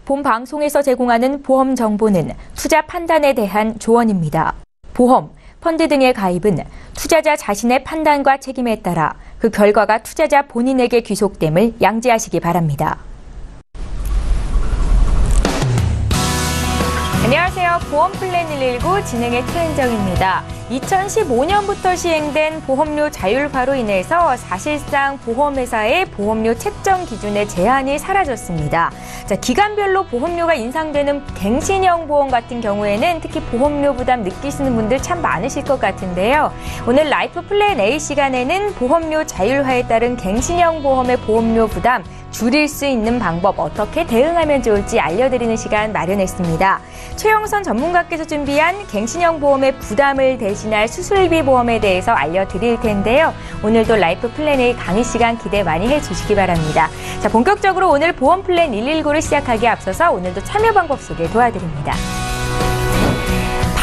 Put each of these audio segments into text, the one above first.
본 방송에서 제공하는 보험 정보는 투자 판단에 대한 조언입니다. 보험, 펀드 등의 가입은 투자자 자신의 판단과 책임에 따라 그 결과가 투자자 본인에게 귀속됨을 양지하시기 바랍니다. 안녕하세요. 보험플랜 119 진행의 최은정입니다. 2015년부터 시행된 보험료 자율화로 인해서 사실상 보험회사의 보험료 책정 기준의 제한이 사라졌습니다. 자, 기간별로 보험료가 인상되는 갱신형 보험 같은 경우에는 특히 보험료 부담 느끼시는 분들 참 많으실 것 같은데요. 오늘 라이프 플랜 A 시간에는 보험료 자율화에 따른 갱신형 보험의 보험료 부담 줄일 수 있는 방법, 어떻게 대응하면 좋을지 알려드리는 시간 마련했습니다. 최영선 전문가께서 준비한 갱신형 보험의 부담을 대신할 수술비 보험에 대해서 알려드릴 텐데요. 오늘도 라이프 플랜 A 강의 시간 기대 많이 해주시기 바랍니다. 자, 본격적으로 오늘 보험 플랜 119를 시작하기에 앞서서 오늘도 참여 방법 소개 도와드립니다.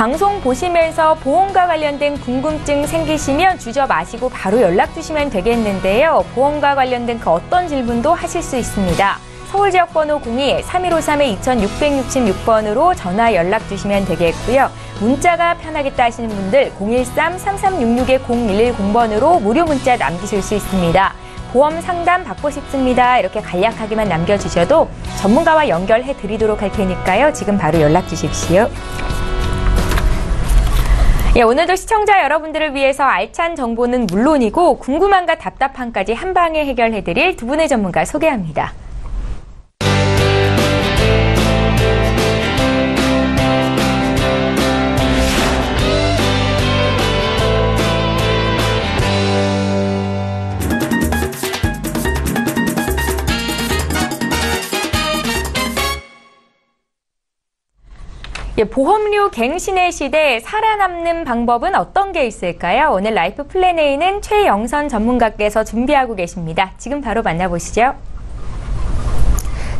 방송 보시면서 보험과 관련된 궁금증 생기시면 주저 마시고 바로 연락 주시면 되겠는데요. 보험과 관련된 그 어떤 질문도 하실 수 있습니다. 서울지역번호 02-3153-2666번으로 전화 연락 주시면 되겠고요. 문자가 편하겠다 하시는 분들 013-3366-0110번으로 무료 문자 남기실 수 있습니다. 보험 상담 받고 싶습니다. 이렇게 간략하게만 남겨주셔도 전문가와 연결해 드리도록 할 테니까요. 지금 바로 연락 주십시오. 예, 오늘도 시청자 여러분들을 위해서 알찬 정보는 물론이고 궁금함과 답답함까지 한 방에 해결해드릴 두 분의 전문가 소개합니다. 예, 보험료 갱신의 시대 살아남는 방법은 어떤 게 있을까요? 오늘 라이프 플랜 A는 최영선 전문가께서 준비하고 계십니다. 지금 바로 만나보시죠.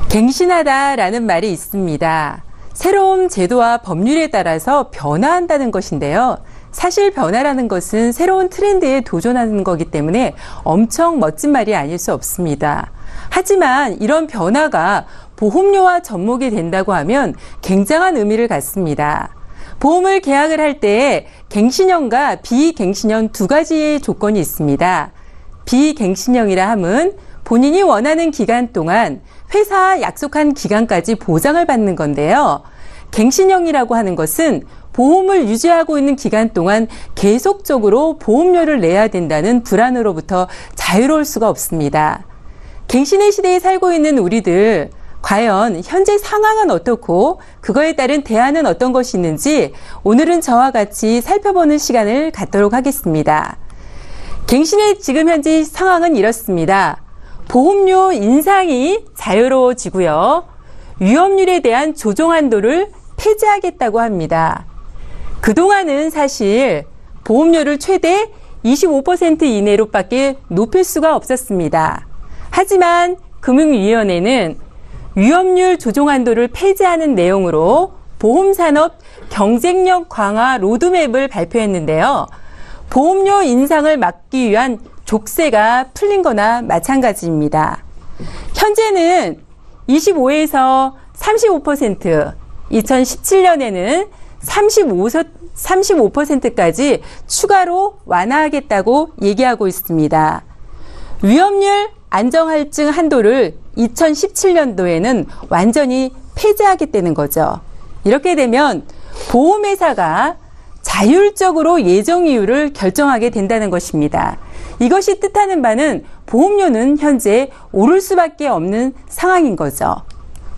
갱신하다라는 말이 있습니다. 새로운 제도와 법률에 따라서 변화한다는 것인데요. 사실 변화라는 것은 새로운 트렌드에 도전하는 거기 때문에 엄청 멋진 말이 아닐 수 없습니다. 하지만 이런 변화가 보험료와 접목이 된다고 하면 굉장한 의미를 갖습니다. 보험을 계약을 할 때 갱신형과 비갱신형 두 가지의 조건이 있습니다. 비갱신형이라 함은 본인이 원하는 기간 동안 회사와 약속한 기간까지 보장을 받는 건데요. 갱신형이라고 하는 것은 보험을 유지하고 있는 기간 동안 계속적으로 보험료를 내야 된다는 불안으로부터 자유로울 수가 없습니다. 갱신의 시대에 살고 있는 우리들, 과연 현재 상황은 어떻고 그거에 따른 대안은 어떤 것이 있는지 오늘은 저와 같이 살펴보는 시간을 갖도록 하겠습니다. 갱신의 지금 현재 상황은 이렇습니다. 보험료 인상이 자유로워지고요. 위험률에 대한 조정 한도를 폐지하겠다고 합니다. 그동안은 사실 보험료를 최대 25% 이내로밖에 높일 수가 없었습니다. 하지만 금융위원회는 위험률 조정 한도를 폐지하는 내용으로 보험산업 경쟁력 강화 로드맵을 발표했는데요. 보험료 인상을 막기 위한 족쇄가 풀린 거나 마찬가지입니다. 현재는 25에서 35%, 2017년에는 35%까지 추가로 완화하겠다고 얘기하고 있습니다. 위험률 안정할증 한도를 2017년도에는 완전히 폐지하겠다는 거죠. 이렇게 되면 보험회사가 자율적으로 예정 이율을 결정하게 된다는 것입니다. 이것이 뜻하는 바는 보험료는 현재 오를 수밖에 없는 상황인 거죠.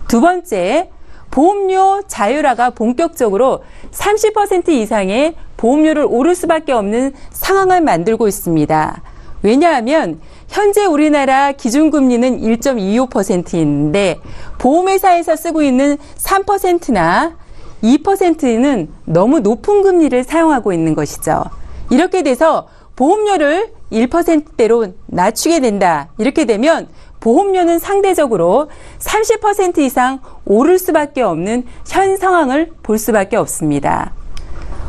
두 번째, 보험료 자율화가 본격적으로 30% 이상의 보험료를 오를 수밖에 없는 상황을 만들고 있습니다. 왜냐하면 현재 우리나라 기준금리는 1.25%인데 보험회사에서 쓰고 있는 3%나 2%는 너무 높은 금리를 사용하고 있는 것이죠. 이렇게 돼서 보험료를 1%대로 낮추게 된다. 이렇게 되면 보험료는 상대적으로 30% 이상 오를 수밖에 없는 현 상황을 볼 수밖에 없습니다.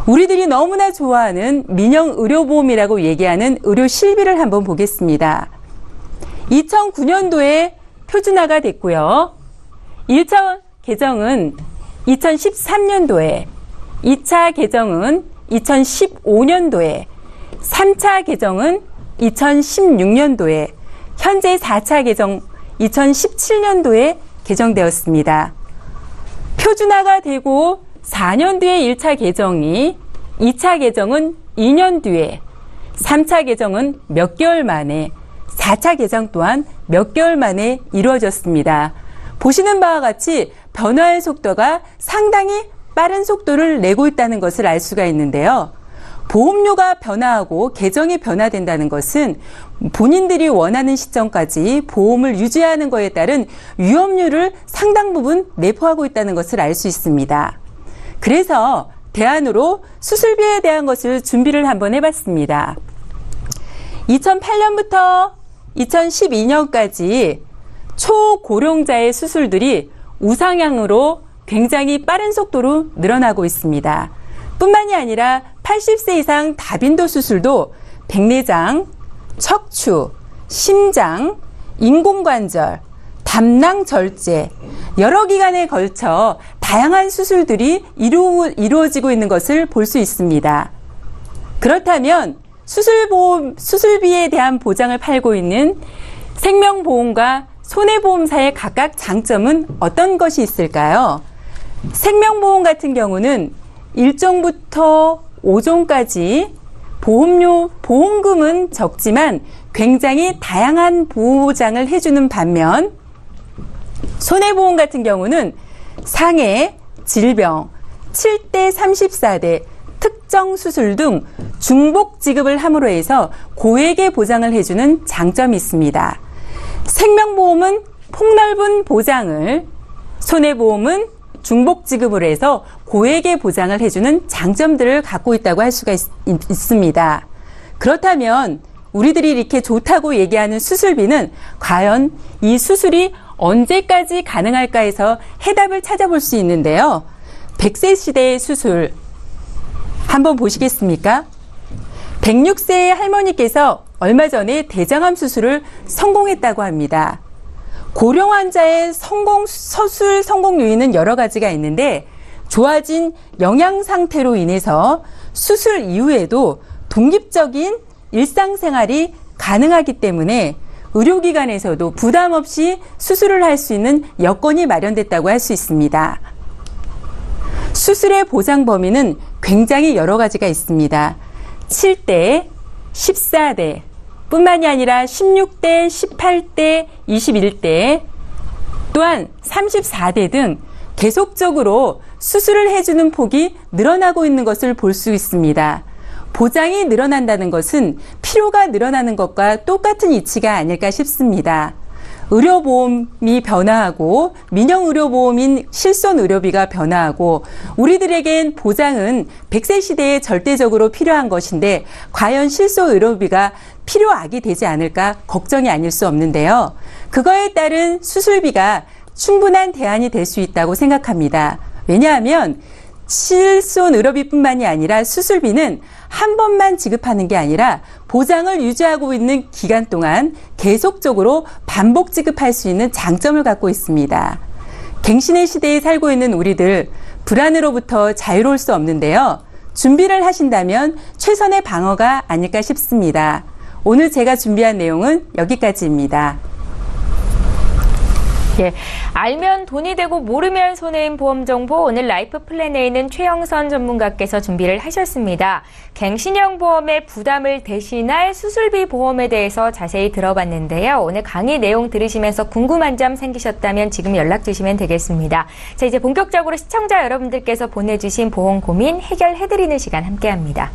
우리들이 너무나 좋아하는 민영의료보험이라고 얘기하는 의료 실비를 한번 보겠습니다. 2009년도에 표준화가 됐고요. 개정은 2013년도에, 2차 개정은 2015년도에, 3차 개정은 2016년도에, 현재 4차 개정 2017년도에 개정되었습니다. 표준화가 되고 4년 뒤에 1차 개정이, 2차 개정은 2년 뒤에, 3차 개정은 몇 개월 만에, 4차 개정 또한 몇 개월 만에 이루어졌습니다. 보시는 바와 같이 변화의 속도가 상당히 빠른 속도를 내고 있다는 것을 알 수가 있는데요. 보험료가 변화하고 개정이 변화된다는 것은 본인들이 원하는 시점까지 보험을 유지하는 것에 따른 위험률을 상당 부분 내포하고 있다는 것을 알 수 있습니다. 그래서 대안으로 수술비에 대한 것을 준비를 한번 해봤습니다. 2008년부터 2012년까지 초고령자의 수술들이 우상향으로 굉장히 빠른 속도로 늘어나고 있습니다. 뿐만이 아니라 80세 이상 다빈도 수술도 백내장, 척추, 심장, 인공관절, 담낭 절제, 여러 기간에 걸쳐 다양한 수술들이 이루어지고 있는 것을 볼 수 있습니다. 그렇다면 수술비에 대한 보장을 팔고 있는 생명보험과 손해보험사의 각각 장점은 어떤 것이 있을까요? 생명보험 같은 경우는 1종부터 5종까지 보험금은 적지만 굉장히 다양한 보장을 해주는 반면 손해보험 같은 경우는 상해, 질병, 7대 34대, 특정 수술 등 중복 지급을 함으로 해서 고액의 보장을 해주는 장점이 있습니다. 생명보험은 폭넓은 보장을, 손해보험은 중복 지급을 해서 고액의 보장을 해주는 장점들을 갖고 있다고 할 수가 있습니다. 그렇다면 우리들이 이렇게 좋다고 얘기하는 수술비는 과연 이 수술이 언제까지 가능할까 해서 해답을 찾아볼 수 있는데요. 100세 시대의 수술 한번 보시겠습니까? 106세의 할머니께서 얼마 전에 대장암 수술을 성공했다고 합니다. 고령 환자의 수술 성공 요인은 여러 가지가 있는데 좋아진 영양 상태로 인해서 수술 이후에도 독립적인 일상생활이 가능하기 때문에 의료기관에서도 부담 없이 수술을 할 수 있는 여건이 마련됐다고 할 수 있습니다. 수술의 보장 범위는 굉장히 여러 가지가 있습니다. 7대, 14대, 뿐만이 아니라 16대, 18대, 21대, 또한 34대 등 계속적으로 수술을 해주는 폭이 늘어나고 있는 것을 볼 수 있습니다. 보장이 늘어난다는 것은 필요가 늘어나는 것과 똑같은 이치가 아닐까 싶습니다. 의료보험이 변화하고 민영의료보험인 실손의료비가 변화하고 우리들에겐 보장은 100세 시대에 절대적으로 필요한 것인데 과연 실손의료비가 필요악이 되지 않을까 걱정이 아닐 수 없는데요. 그거에 따른 수술비가 충분한 대안이 될 수 있다고 생각합니다. 왜냐하면 실손의료비뿐만이 아니라 수술비는 한 번만 지급하는 게 아니라 보장을 유지하고 있는 기간 동안 계속적으로 반복 지급할 수 있는 장점을 갖고 있습니다. 갱신의 시대에 살고 있는 우리들 불안으로부터 자유로울 수 없는데요. 준비를 하신다면 최선의 방어가 아닐까 싶습니다. 오늘 제가 준비한 내용은 여기까지입니다. 예, 알면 돈이 되고 모르면 손해인 보험 정보 오늘 라이프 플랜에 있는 최영선 전문가께서 준비를 하셨습니다. 갱신형 보험의 부담을 대신할 수술비 보험에 대해서 자세히 들어봤는데요. 오늘 강의 내용 들으시면서 궁금한 점 생기셨다면 지금 연락 주시면 되겠습니다. 자, 이제 본격적으로 시청자 여러분들께서 보내주신 보험 고민 해결해드리는 시간 함께합니다.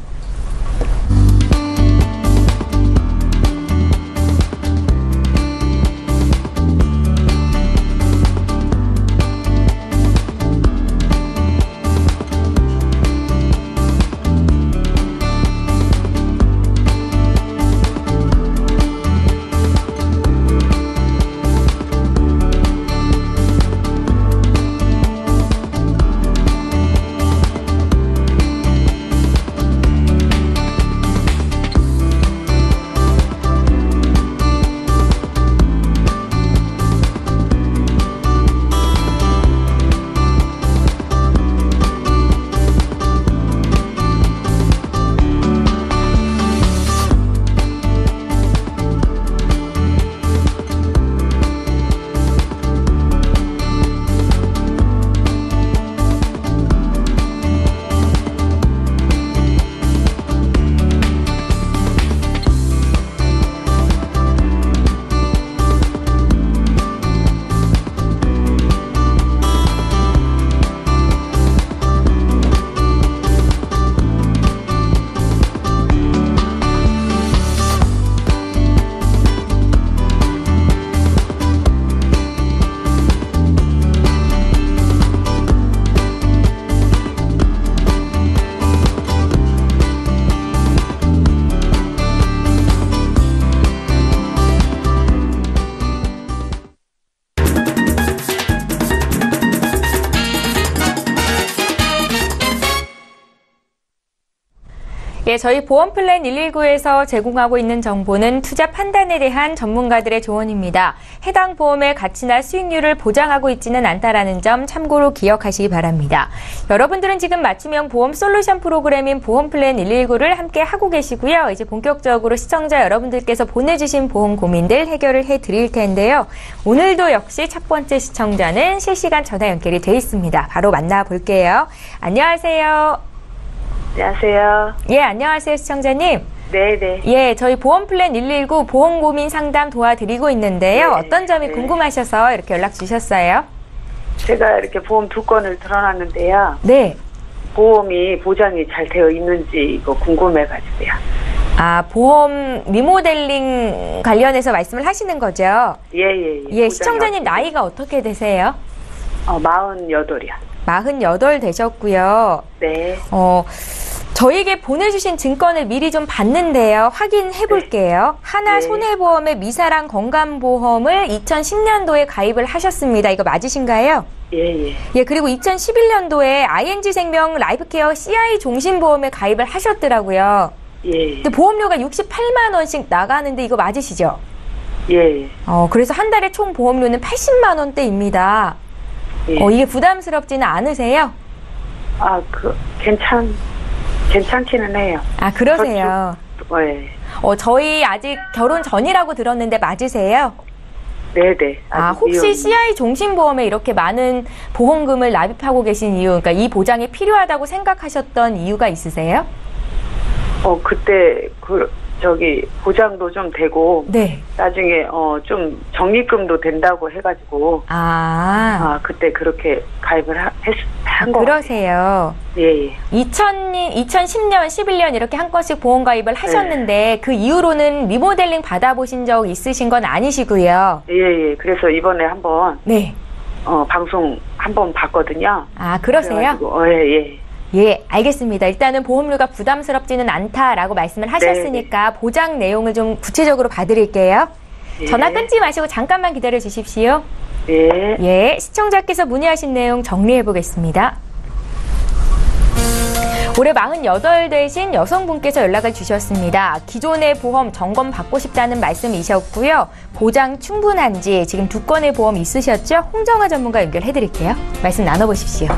예, 저희 보험플랜 119에서 제공하고 있는 정보는 투자 판단에 대한 전문가들의 조언입니다. 해당 보험의 가치나 수익률을 보장하고 있지는 않다라는 점 참고로 기억하시기 바랍니다. 여러분들은 지금 맞춤형 보험 솔루션 프로그램인 보험플랜 119를 함께 하고 계시고요. 이제 본격적으로 시청자 여러분들께서 보내주신 보험 고민들 해결을 해드릴 텐데요. 오늘도 역시 첫 번째 시청자는 실시간 전화 연결이 돼 있습니다. 바로 만나볼게요. 안녕하세요. 안녕하세요. 예, 안녕하세요, 시청자님. 네네. 예, 저희 보험플랜 119 보험 고민 상담 도와드리고 있는데요. 네, 어떤 점이 네. 궁금하셔서 이렇게 연락 주셨어요? 제가 이렇게 보험 2건을 들어놨는데요. 네. 보험이 보장이 잘 되어 있는지 이거 궁금해가지고요. 아, 보험 리모델링 관련해서 말씀을 하시는 거죠? 예예예. 예, 시청자님 나이가 어떻게 되세요? 48이요. 48 되셨고요. 네. 저에게 보내주신 증권을 미리 좀 봤는데요. 확인해 볼게요. 하나 네. 손해보험의 미사랑 건강보험을 2010년도에 가입을 하셨습니다. 이거 맞으신가요? 예예. 예, 그리고 2011년도에 ING생명 라이프케어 CI 종신보험에 가입을 하셨더라고요. 예. 근데 보험료가 68만 원씩 나가는데 이거 맞으시죠? 예. 그래서 한 달에 총 보험료는 80만 원대입니다. 예. 이게 부담스럽지는 않으세요? 괜찮기는 해요. 아, 그러세요. 예. 저희 아직 결혼 전이라고 들었는데 맞으세요? 네네. 혹시 미혼. CI 종신보험에 이렇게 많은 보험금을 납입하고 계신 이유, 그러니까 이 보장이 필요하다고 생각하셨던 이유가 있으세요? 그때 보장도 좀 되고. 네. 나중에 좀 적립금도 된다고 해가지고. 그때 그렇게 가입을 한 거. 그러세요. 예. 2010년, 11년 이렇게 한 건씩 보험 가입을 하셨는데 그 이후로는 리모델링 받아보신 적 있으신 건 아니시고요. 예. 그래서 이번에 한번 네. 방송 한번 봤거든요. 그러세요? 그래가지고, 예. 예, 알겠습니다. 일단은 보험료가 부담스럽지는 않다라고 말씀을 하셨으니까 보장 내용을 좀 구체적으로 봐드릴게요. 예. 전화 끊지 마시고 잠깐만 기다려 주십시오. 예. 예, 시청자께서 문의하신 내용 정리해 보겠습니다. 올해 48 되신 여성분께서 연락을 주셨습니다. 기존의 보험 점검 받고 싶다는 말씀이셨고요. 보장 충분한지 지금 2건의 보험 있으셨죠? 홍정아 전문가 연결해 드릴게요. 말씀 나눠보십시오.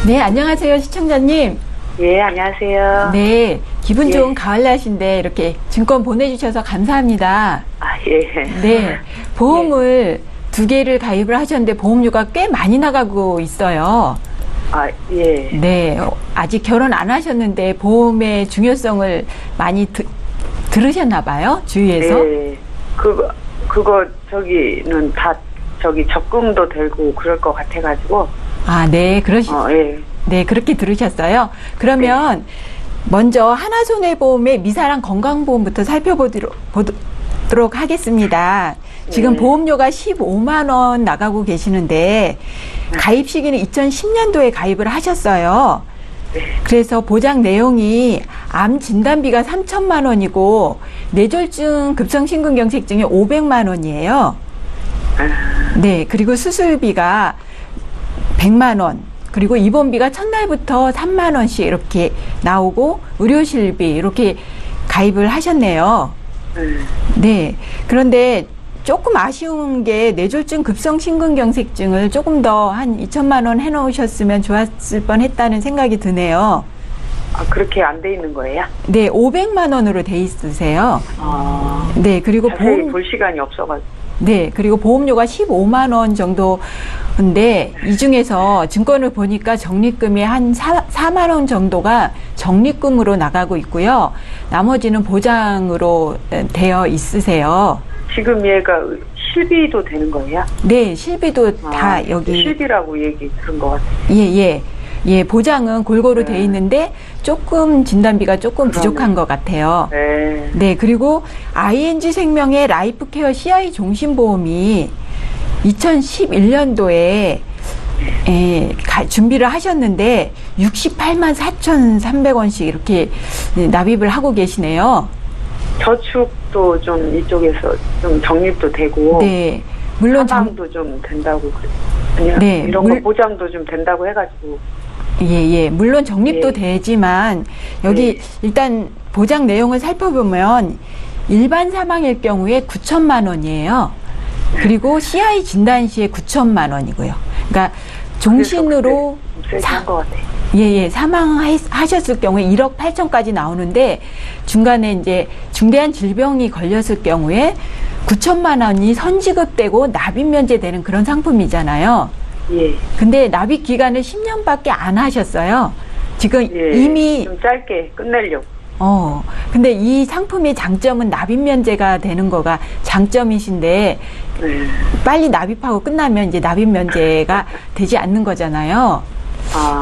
네, 안녕하세요, 시청자님. 예, 안녕하세요. 네, 기분 좋은 예. 가을 날씨인데 이렇게 증권 보내주셔서 감사합니다. 예. 네, 보험을 2개를 가입을 하셨는데 보험료가 꽤 많이 나가고 있어요. 예. 네, 아직 결혼 안 하셨는데 보험의 중요성을 많이 들으셨나 봐요, 주위에서. 예. 그거 저기는 다 적금도 되고 그럴 것 같아가지고. 네, 예. 네, 그렇게 들으셨어요. 그러면 먼저 하나손해보험의 미사랑 건강보험부터 살펴보도록 하겠습니다. 지금 보험료가 15만 원 나가고 계시는데 가입 시기는 2010년도에 가입을 하셨어요. 그래서 보장 내용이 암 진단비가 3천만 원이고 뇌졸중 급성심근경색증이 500만 원이에요. 네, 그리고 수술비가 100만 원, 그리고 입원비가 첫날부터 3만 원씩 이렇게 나오고 의료실비 이렇게 가입을 하셨네요. 네, 그런데 조금 아쉬운 게 뇌졸중 급성심근경색증을 조금 더 한 2천만 원 해놓으셨으면 좋았을 뻔했다는 생각이 드네요. 그렇게 안 돼 있는 거예요? 네, 500만 원으로 돼 있으세요. 네, 그리고 자세히 볼 시간이 없어가지고. 네, 그리고 보험료가 15만 원 정도인데 이 중에서 증권을 보니까 적립금이 한 4만 원 정도가 적립금으로 나가고 있고요. 나머지는 보장으로 되어 있으세요. 지금 얘가 실비도 되는 거예요? 네, 실비도 다 여기. 실비라고 얘기 들은 것 같아요. 예, 보장은 골고루 돼 있는데 조금 진단비가 조금 부족한 것 같아요. 네, 그리고 ING생명의 라이프케어 CI 종신보험이 2011년도에 준비를 하셨는데 68만 4,300원씩 이렇게 납입을 하고 계시네요. 저축도 좀 이쪽에서 좀 적립도 되고. 네. 물론 사망도 좀 된다고 그래요. 아니요. 네, 이런 거 보장도 좀 된다고 해가지고. 예. 물론 적립도 예. 되지만 여기 예. 일단 보장 내용을 살펴보면 일반 사망일 경우에 9천만 원이에요. 그리고 CI 진단 시에 9천만 원이고요. 그러니까 종신으로 세한 것 같아. 예, 사망하셨을 경우에 1억 8천까지 나오는데 중간에 이제 중대한 질병이 걸렸을 경우에 9천만 원이 선지급되고 납입 면제되는 그런 상품이잖아요. 예. 근데 납입 기간을 10년밖에 안 하셨어요. 지금 예. 이미 좀 짧게 끝내려고. 근데 이 상품의 장점은 납입 면제가 되는 거가 장점이신데 네. 빨리 납입하고 끝나면 이제 납입 면제가 되지 않는 거잖아요.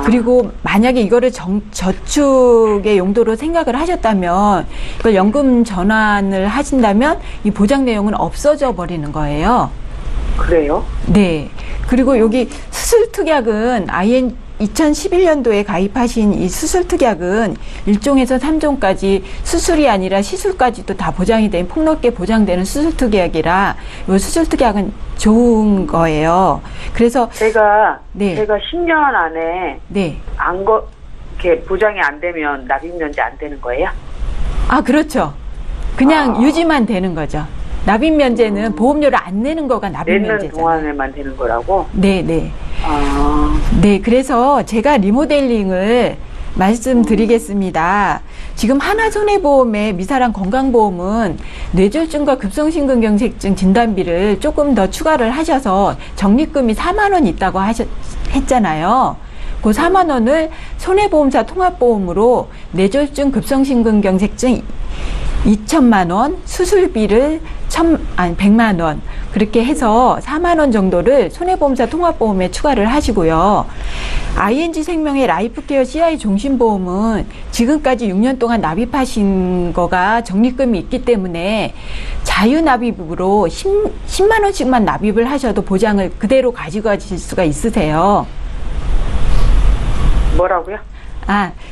그리고 만약에 이거를 저축의 용도로 생각을 하셨다면 이걸 연금 전환을 하신다면 이 보장 내용은 없어져 버리는 거예요. 그래요? 네. 그리고 여기 수술특약은 2011년도에 가입하신 이 수술특약은 1종에서 3종까지 수술이 아니라 시술까지도 다 보장이 된 폭넓게 보장되는 수술특약이라 이 수술특약은 좋은 거예요. 그래서 제가 네. 10년 안에 네. 이렇게 보장이 안 되면 납입 면제 안 되는 거예요? 그렇죠. 그냥 유지만 되는 거죠. 납입 면제는 보험료를 안 내는 거가 납입 내는 면제잖아요. 동안에만 되는 거라고? 네. 네, 그래서 제가 리모델링을 말씀드리겠습니다. 지금 하나손해보험의 미사랑 건강보험은 뇌졸중과 급성심근경색증 진단비를 조금 더 추가를 하셔서 적립금이 4만 원 있다고 했잖아요. 그 4만 원을 손해보험사 통합보험으로 뇌졸중 급성심근경색증 2천만 원, 수술비를 100만 원 그렇게 해서 4만 원 정도를 손해보험사 통합보험에 추가를 하시고요. ING생명의 라이프케어 CI 종신보험은 지금까지 6년 동안 납입하신 거가 적립금이 있기 때문에 자유납입으로 10만 원씩만 납입을 하셔도 보장을 그대로 가지고 가실 수가 있으세요. 뭐라고요?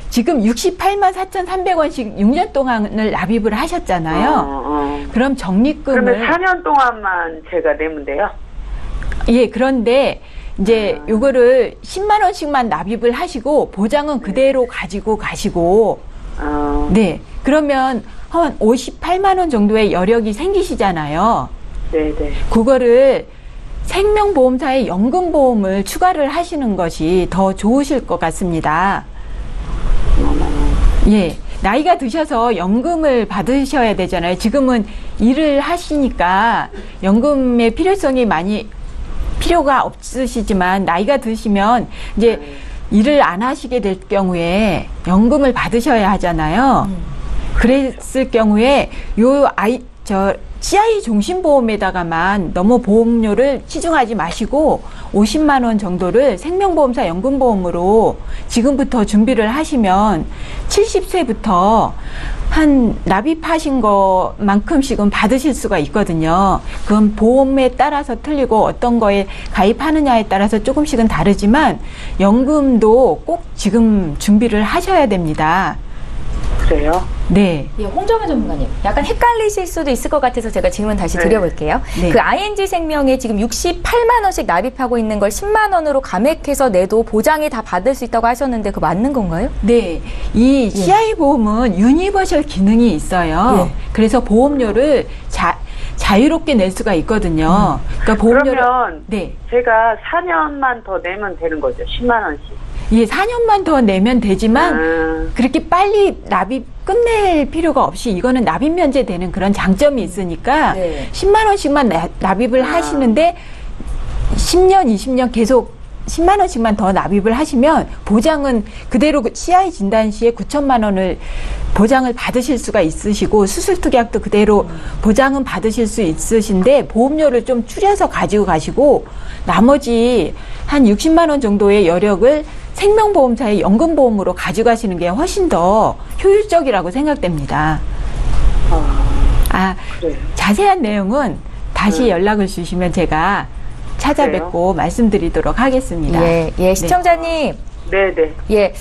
지금 68만 4,300원씩 6년 동안을 납입을 하셨잖아요. 그럼 적립금을. 그러면 4년 동안만 제가 내면 돼요? 예, 그런데 이제 요거를 10만 원씩만 납입을 하시고 보장은 그대로 가지고 가시고. 네. 그러면 한 58만 원 정도의 여력이 생기시잖아요. 네네. 그거를 생명보험사의 연금보험을 추가를 하시는 것이 더 좋으실 것 같습니다. 예. 나이가 드셔서 연금을 받으셔야 되잖아요. 지금은 일을 하시니까 연금의 필요성이 많이 필요가 없으시지만 나이가 드시면 이제 일을 안 하시게 될 경우에 연금을 받으셔야 하잖아요. 그랬을 경우에 CI 종신보험에다가만 너무 보험료를 치중하지 마시고 50만 원 정도를 생명보험사 연금보험으로 지금부터 준비를 하시면 70세부터 한 납입하신 것만큼씩은 받으실 수가 있거든요. 그건 보험에 따라서 틀리고 어떤 거에 가입하느냐에 따라서 조금씩은 다르지만 연금도 꼭 지금 준비를 하셔야 됩니다. 그래요? 네. 예, 홍정아 전문가님. 약간 헷갈리실 수도 있을 것 같아서 제가 질문 다시 드려볼게요. 네. 그 ING생명에 지금 68만 원씩 납입하고 있는 걸 10만 원으로 감액해서 내도 보장이 다 받을 수 있다고 하셨는데 그거 맞는 건가요? 네. 이 CI 보험은 유니버셜 기능이 있어요. 그래서 보험료를 자유롭게 낼 수가 있거든요. 그러니까 보험료를 그러면 네. 제가 4년만 더 내면 되는 거죠. 10만 원씩. 예, 4년만 더 내면 되지만 그렇게 빨리 납입 끝낼 필요가 없이 이거는 납입 면제되는 그런 장점이 있으니까 10만 원씩만 납입을 하시는데 10년, 20년 계속 10만 원씩만 더 납입을 하시면 보장은 그대로 CI 진단 시에 9천만 원을 보장을 받으실 수가 있으시고 수술특약도 그대로 보장은 받으실 수 있으신데 보험료를 좀 줄여서 가지고 가시고 나머지 한 60만 원 정도의 여력을 생명보험사의 연금보험으로 가져가시는 게 훨씬 더 효율적이라고 생각됩니다. 그래요. 자세한 내용은 다시 연락을 주시면 제가 찾아뵙고 말씀드리도록 하겠습니다. 예, 시청자님. 네네. 예,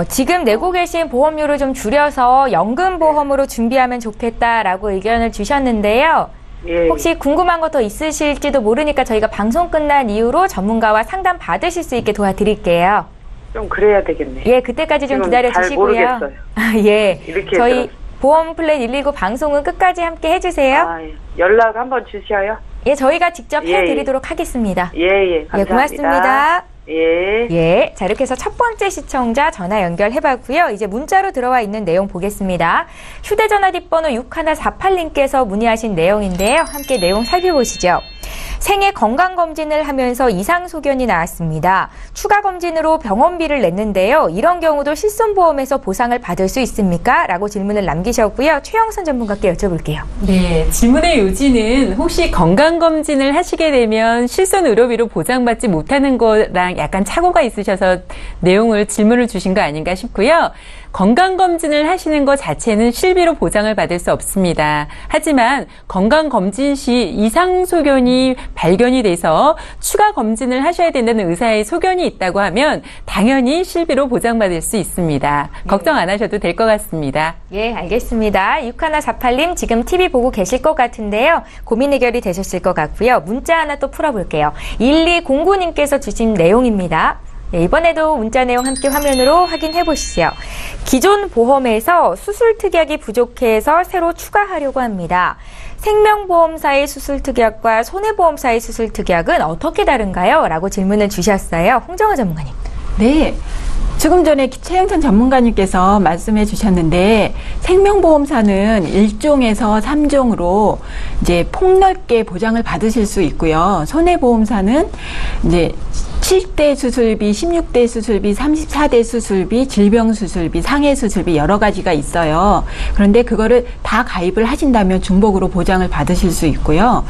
지금 내고 계신 보험료를 좀 줄여서 연금보험으로 준비하면 좋겠다라고 의견을 주셨는데요. 예. 혹시 궁금한 거 더 있으실지도 모르니까 저희가 방송 끝난 이후로 전문가와 상담 받으실 수 있게 도와드릴게요. 좀 그래야 되겠네. 예, 그때까지 좀 지금 기다려 잘 주시고요. 모르겠어요. 예. 이렇게 저희 들었어요. 보험 플랜 119 방송은 끝까지 함께 해주세요. 아, 예. 연락 한번 주셔요. 예, 저희가 직접 예, 해드리도록 하겠습니다. 예, 감사합니다. 예, 고맙습니다. 예. 예. 자, 이렇게 해서 첫 번째 시청자 전화 연결해봤고요. 이제 문자로 들어와 있는 내용 보겠습니다. 휴대전화 뒷번호 6148님께서 문의하신 내용인데요. 함께 내용 살펴보시죠. 생애 건강검진을 하면서 이상소견이 나왔습니다. 추가 검진으로 병원비를 냈는데요. 이런 경우도 실손보험에서 보상을 받을 수 있습니까? 라고 질문을 남기셨고요. 최영선 전문가께 여쭤볼게요. 네, 질문의 요지는 혹시 건강검진을 하시게 되면 실손의료비로 보장받지 못하는 거랑 약간 착오가 있으셔서 내용을 질문을 주신 거 아닌가 싶고요. 건강검진을 하시는 것 자체는 실비로 보장을 받을 수 없습니다. 하지만 건강검진 시 이상소견이 발견이 돼서 추가 검진을 하셔야 된다는 의사의 소견이 있다고 하면 당연히 실비로 보장받을 수 있습니다. 걱정 안 하셔도 될 것 같습니다. 예, 알겠습니다. 6148님 지금 TV 보고 계실 것 같은데요. 고민 해결이 되셨을 것 같고요. 문자 하나 또 풀어볼게요. 1209님께서 주신 내용입니다. 네, 이번에도 문자 내용 함께 화면으로 확인해 보시죠. 기존 보험에서 수술 특약이 부족해서 새로 추가하려고 합니다. 생명보험사의 수술 특약과 손해보험사의 수술 특약은 어떻게 다른가요? 라고 질문을 주셨어요. 홍정아 전문가님. 네. 조금 전에 최영선 전문가님께서 말씀해 주셨는데 생명보험사는 1종에서 3종으로 이제 폭넓게 보장을 받으실 수 있고요. 손해보험사는 이제 7대 수술비, 16대 수술비, 34대 수술비, 질병 수술비, 상해 수술비 여러 가지가 있어요. 그런데 그거를 다 가입을 하신다면 중복으로 보장을 받으실 수 있고요.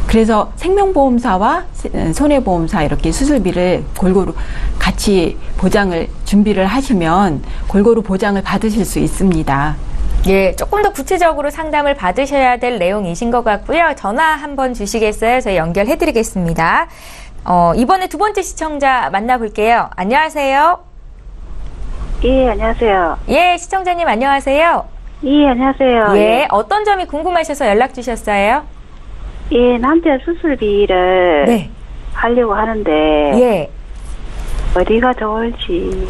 그래서 생명보험사와 손해보험사 이렇게 수술비를 골고루 같이 보장을 준비를 하시면 골고루 보장을 받으실 수 있습니다. 예, 조금 더 구체적으로 상담을 받으셔야 될 내용이신 것 같고요. 전화 한번 주시겠어요? 저희 연결해드리겠습니다. 이번에 두 번째 시청자 만나볼게요. 안녕하세요. 예, 안녕하세요. 예, 시청자님 안녕하세요. 예, 안녕하세요. 예, 어떤 점이 궁금하셔서 연락 주셨어요? 예, 남편 수술비를 네. 하려고 하는데 예. 어디가 좋을지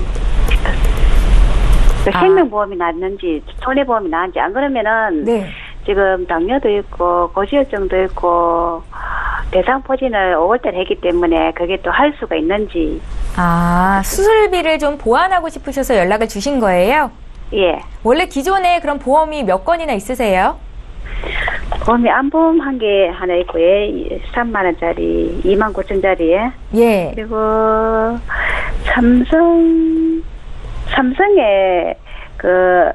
생명보험이 낫는지 손해보험이 나은지 안 그러면은 네. 지금 당뇨도 있고 고지혈증도 있고 대상포진을 5월달에 했기 때문에 그게 또 할 수가 있는지. 아, 수술비를 좀 보완하고 싶으셔서 연락을 주신 거예요? 예. 원래 기존에 그런 보험이 몇 건이나 있으세요? 보험이 안보험 한 개 하나 있고, 예, 3만원짜리, 29,000짜리에. 예. 그리고 삼성의 그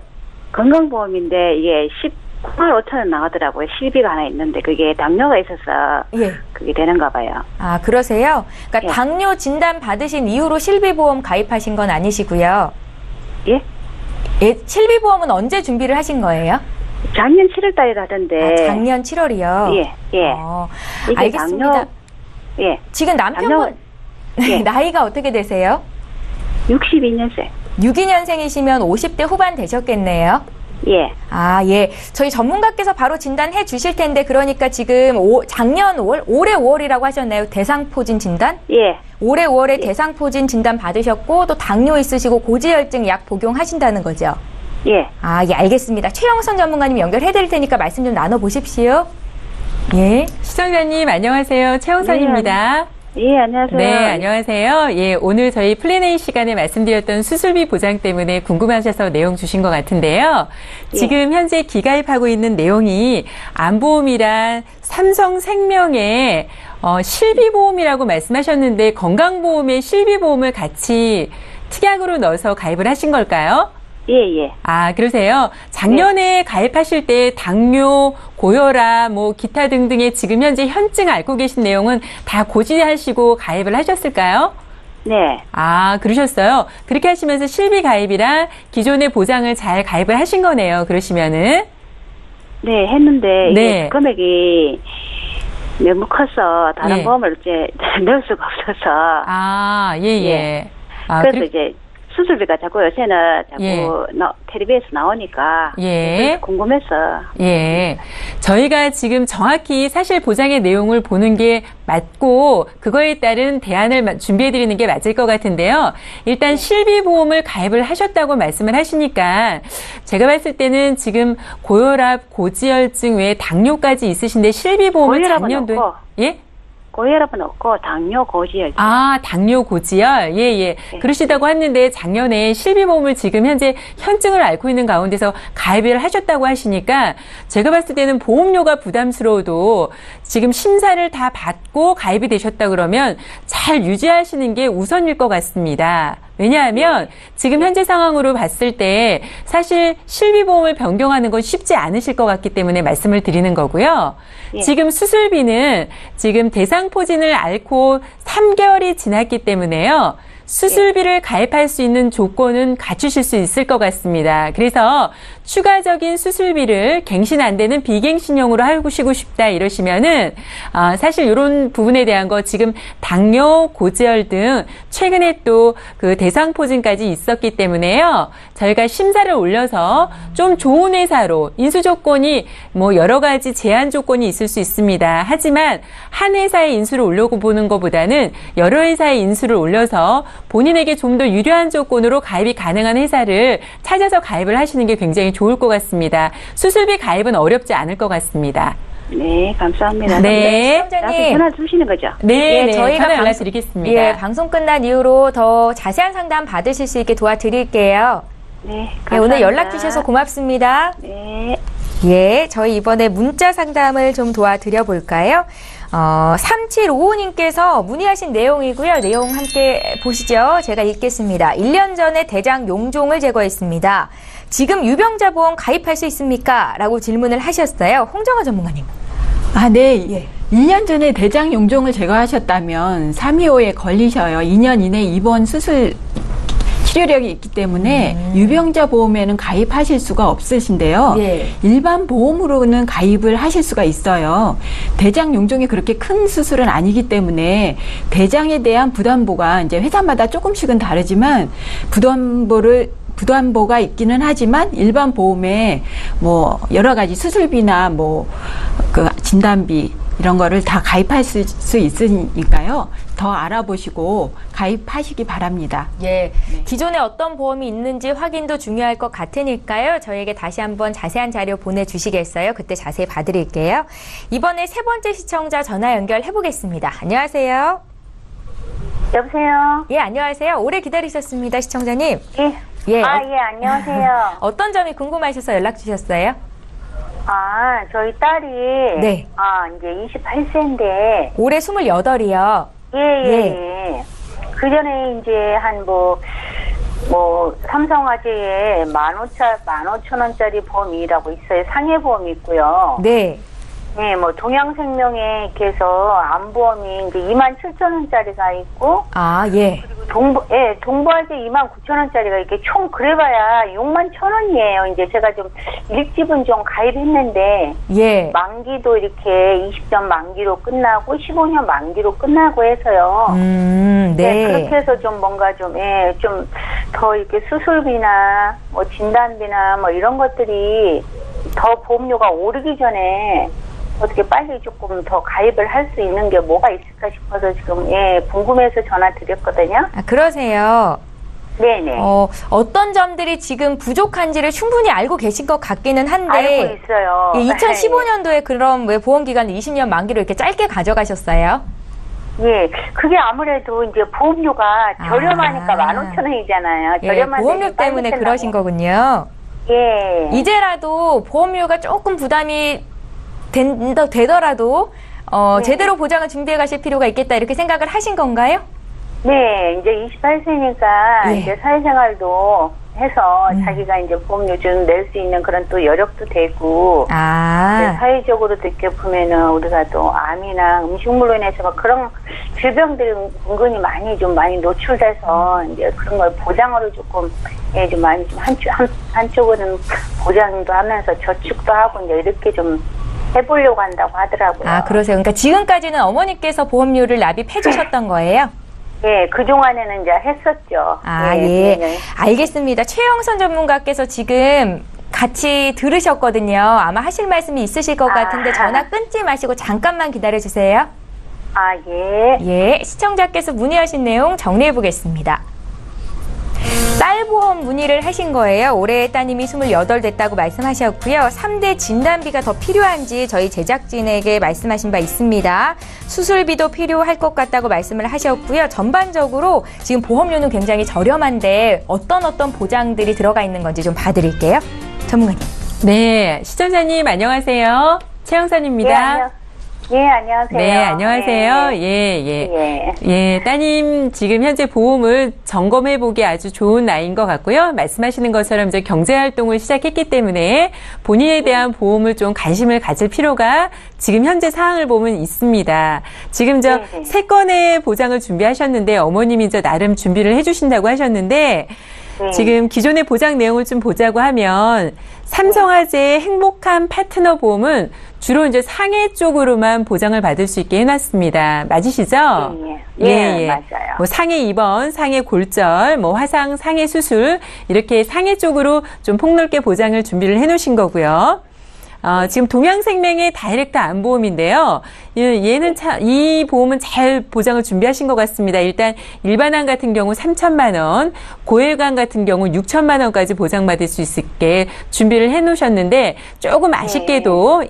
건강보험인데 이게 19만 5천원 나가더라고요. 실비가 하나 있는데 그게 당뇨가 있어서 예. 그게 되는가 봐요. 아, 그러세요? 그러니까 예. 당뇨 진단 받으신 이후로 실비보험 가입하신 건 아니시고요. 예? 예, 실비보험은 언제 준비를 하신 거예요? 작년 7월 달에 하던데. 아, 작년 7월이요? 예, 예. 이게 알겠습니다. 당뇨, 예. 지금 남편분 예. 나이가 어떻게 되세요? 62년생. 62년생이시면 50대 후반 되셨겠네요. 예. 아, 예. 저희 전문가께서 바로 진단해 주실 텐데, 그러니까 지금 작년 5월, 올해 5월이라고 하셨나요? 대상포진 진단? 예. 올해 5월에 대상포진 진단 받으셨고, 또 당뇨 있으시고 고지혈증 약 복용하신다는 거죠? 예. 아, 예, 알겠습니다. 최영선 전문가님 연결해 드릴 테니까 말씀 좀 나눠보십시오. 예. 시청자님 안녕하세요. 최영선입니다. 예, 안녕하세요. 네, 안녕하세요. 예, 오늘 저희 플랜A 시간에 말씀드렸던 수술비 보장 때문에 궁금하셔서 내용 주신 것 같은데요. 지금 현재 기가입하고 있는 내용이 안보험이란 삼성생명의 실비보험이라고 말씀하셨는데 건강보험에 실비보험을 같이 특약으로 넣어서 가입을 하신 걸까요? 예, 예. 아, 그러세요? 작년에 가입하실 때 당뇨, 고혈압, 뭐 기타 등등의 지금 현재 현증 앓고 계신 내용은 다 고지하시고 가입을 하셨을까요? 네. 아, 그러셨어요? 그렇게 하시면서 실비 가입이랑 기존의 보장을 잘 가입을 하신 거네요. 그러시면은. 네, 했는데 이게 네. 금액이 너무 커서 다른 예. 보험을 이제 넣을 수가 없어서. 아, 예, 예. 예. 아, 그래서 이제 수술비가 자꾸 요새는 자꾸 예. 텔레비에서 나오니까 예. 그래서 궁금해서. 예. 저희가 지금 정확히 사실 보장의 내용을 보는 게 맞고 그거에 따른 대안을 준비해 드리는 게 맞을 것 같은데요. 일단 실비보험을 가입을 하셨다고 말씀을 하시니까 제가 봤을 때는 지금 고혈압, 고지혈증 외에 당뇨까지 있으신데 실비보험을 고혈압은 작년도에 없고. 예? 고혈압은 없고 당뇨, 고지혈증. 아, 당뇨, 고지혈? 예, 예. 그러시다고 했는데 작년에 실비보험을 지금 현재 현증을 앓고 있는 가운데서 가입을 하셨다고 하시니까 제가 봤을 때는 보험료가 부담스러워도 지금 심사를 다 받고 가입이 되셨다 그러면 잘 유지하시는 게 우선일 것 같습니다. 왜냐하면 지금 현재 상황으로 봤을 때 사실 실비보험을 변경하는 건 쉽지 않으실 것 같기 때문에 말씀을 드리는 거고요. 예. 지금 수술비는 지금 대상포진을 앓고 3개월이 지났기 때문에요. 수술비를 가입할 수 있는 조건은 갖추실 수 있을 것 같습니다. 그래서 추가적인 수술비를 갱신 안 되는 비갱신형으로 하시고 싶다 이러시면은 사실 이런 부분에 대한 거 지금 당뇨, 고지혈 등 최근에 또 그 대상포진까지 있었기 때문에요. 저희가 심사를 올려서 좀 좋은 회사로 인수 조건이 뭐 여러 가지 제한 조건이 있을 수 있습니다. 하지만 한 회사의 인수를 올려보는 것보다는 여러 회사의 인수를 올려서 본인에게 좀 더 유리한 조건으로 가입이 가능한 회사를 찾아서 가입을 하시는 게 굉장히 좋을 것 같습니다. 수술비 가입은 어렵지 않을 것 같습니다. 네, 감사합니다. 네. 나한테 시청자님. 전화 주시는 거죠? 네, 예, 네. 저희가 전화 연락드리겠습니다. 예, 방송 끝난 이후로 더 자세한 상담 받으실 수 있게 도와드릴게요. 네, 예, 감사합니다. 오늘 연락 주셔서 고맙습니다. 네. 예, 저희 이번에 문자 상담을 좀 도와드려 볼까요? 3755님께서 문의하신 내용이고요. 내용 함께 보시죠. 제가 읽겠습니다. 1년 전에 대장 용종을 제거했습니다. 지금 유병자 보험 가입할 수 있습니까? 라고 질문을 하셨어요. 홍정아 전문가님. 아, 네. 1년 전에 대장 용종을 제거하셨다면 325에 걸리셔요. 2년 이내 입원 수술 치료력이 있기 때문에 유병자 보험에는 가입하실 수가 없으신데요. 예. 일반 보험으로는 가입을 하실 수가 있어요. 대장 용종이 그렇게 큰 수술은 아니기 때문에 대장에 대한 부담보가 이제 회사마다 조금씩은 다르지만 부담보가 있기는 하지만 일반 보험에 뭐 여러 가지 수술비나 뭐 그 진단비 이런 거를 다 가입할 수 있으니까요. 더 알아보시고 가입하시기 바랍니다. 예, 기존에 어떤 보험이 있는지 확인도 중요할 것 같으니까요. 저에게 다시 한번 자세한 자료 보내주시겠어요? 그때 자세히 봐드릴게요. 이번에 세 번째 시청자 전화 연결해 보겠습니다. 안녕하세요. 여보세요? 예, 안녕하세요. 오래 기다리셨습니다, 시청자님. 예. 예. 예, 안녕하세요. 어떤 점이 궁금하셔서 연락 주셨어요? 저희 딸이. 네. 이제 28세인데. 올해 28이요. 예. 그 전에 이제 삼성화재에 15,000원짜리 보험이라고 있어요. 상해보험이 있고요. 네. 예, 동양생명에게서 암보험이 이제 27,000원짜리가 있고. 예. 동부화재 29,000원짜리가 이렇게 총 그래봐야 61,000원이에요. 이제 제가 좀 일집은 좀 가입했는데. 예. 만기도 이렇게 20년 만기로 끝나고 15년 만기로 끝나고 해서요. 네. 그렇게 해서 좀 뭔가 좀 더 이렇게 수술비나 뭐 진단비나 뭐 이런 것들이 더 보험료가 오르기 전에 어떻게 빨리 조금 더 가입을 할 수 있는 게 뭐가 있을까 싶어서 지금 궁금해서 전화 드렸거든요. 그러세요. 네네. 어떤 점들이 지금 부족한지를 충분히 알고 계신 것 같기는 한데. 알고 있어요. 2015년도에 그럼 왜 보험기간을 20년 만기로 이렇게 짧게 가져가셨어요? 예, 그게 아무래도 이제 보험료가 저렴하니까 15,000원이잖아요. 저렴한 보험료 때문에 그러신 거군요. 예. 이제라도 보험료가 조금 부담이 되더라도 제대로 보장을 준비해 가실 필요가 있겠다 이렇게 생각을 하신 건가요? 네, 이제 28세니까 이제 사회생활도 해서 자기가 이제 보험료 좀 낼 수 있는 그런 또 여력도 되고. 사회적으로 이렇게 보면은 우리가 또 암이나 음식물로 인해서 막 그런 질병들 은근히 많이 노출돼서 이제 그런 걸 보장으로 조금 좀 많이 좀 한쪽으로는 보장도 하면서 저축도 하고 이제 이렇게 좀 해보려고 한다고 하더라고요. 그러세요. 그러니까 지금까지는 어머니께서 보험료를 납입해 주셨던 거예요? 예, 그동안에는 이제 했었죠. 아, 예. 알겠습니다. 최영선 전문가께서 지금 같이 들으셨거든요. 아마 하실 말씀이 있으실 것 같은데 전화 끊지 마시고 잠깐만 기다려주세요. 아, 예. 예, 시청자께서 문의하신 내용 정리해 보겠습니다. 쌀보험 문의를 하신 거예요. 올해 따님이 28 됐다고 말씀하셨고요. 3대 진단비가 더 필요한지 저희 제작진에게 말씀하신 바 있습니다. 수술비도 필요할 것 같다고 말씀을 하셨고요. 전반적으로 지금 보험료는 굉장히 저렴한데 어떤 보장들이 들어가 있는 건지 좀 봐드릴게요. 전문가님. 네, 시청자님 안녕하세요. 최영선입니다. 예, 안녕하세요. 네, 안녕하세요. 예, 따님 지금 현재 보험을 점검해보기 아주 좋은 나이인 것 같고요. 말씀하시는 것처럼 이제 경제활동을 시작했기 때문에 본인에 대한 보험을 좀 관심을 가질 필요가 지금 현재 상황을 보면 있습니다. 지금 저 3건의 보장을 준비하셨는데 어머님이 이제 나름 준비를 해주신다고 하셨는데 지금 기존의 보장 내용을 좀 보자고 하면 삼성화재의 행복한 파트너 보험은 주로 이제 상해 쪽으로만 보장을 받을 수 있게 해놨습니다. 맞으시죠? 예, 맞아요. 뭐 상해 입원, 상해 골절, 뭐 화상, 상해 수술 이렇게 상해 쪽으로 좀 폭넓게 보장을 준비를 해놓으신 거고요. 지금 동양생명의 다이렉트 암보험인데요. 이 보험은 잘 보장을 준비하신 것 같습니다. 일단 일반암 같은 경우 3천만 원, 고혈관 같은 경우 6천만 원까지 보장받을 수 있게 준비를 해놓으셨는데 조금 아쉽게도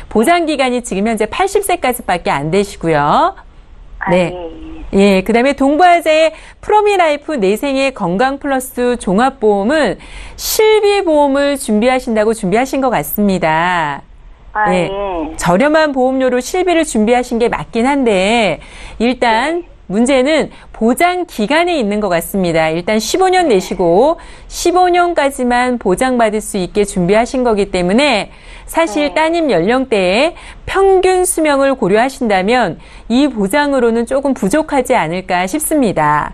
보장 기간이 지금 현재 80세까지밖에 안 되시고요. 네. 그다음에 동부화재의 프로미라이프 내생의 건강 플러스 종합보험은 실비보험을 준비하신 것 같습니다. 저렴한 보험료로 실비를 준비하신 게 맞긴 한데 일단 문제는 보장 기간에 있는 것 같습니다. 일단 15년 내시고 15년까지만 보장받을 수 있게 준비하신 거기 때문에 사실 따님 연령대의 평균 수명을 고려하신다면 이 보장으로는 조금 부족하지 않을까 싶습니다.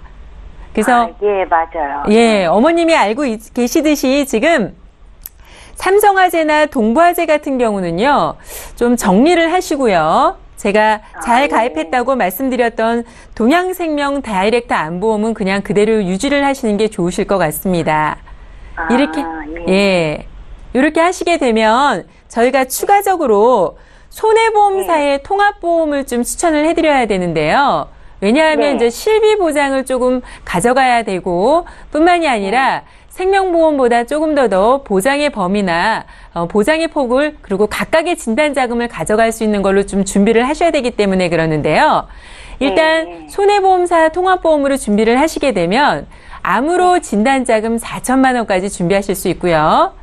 그래서 예, 맞아요. 예, 어머님이 알고 계시듯이 지금 삼성화재나 동부화재 같은 경우는요. 좀 정리를 하시고요. 제가 잘 가입했다고 말씀드렸던 동양생명 다이렉트 암보험은 그냥 그대로 유지를 하시는 게 좋으실 것 같습니다. 이렇게 하시게 되면 저희가 추가적으로 손해보험사의 통합보험을 좀 추천을 해드려야 되는데요. 왜냐하면 이제 실비 보장을 조금 가져가야 되고 뿐만이 아니라 생명보험보다 조금 더 보장의 범위나 보장의 폭을 그리고 각각의 진단자금을 가져갈 수 있는 걸로 좀 준비를 하셔야 되기 때문에 그러는데요. 일단 손해보험사 통합보험으로 준비를 하시게 되면 암으로 진단자금 4천만 원까지 준비하실 수 있고요.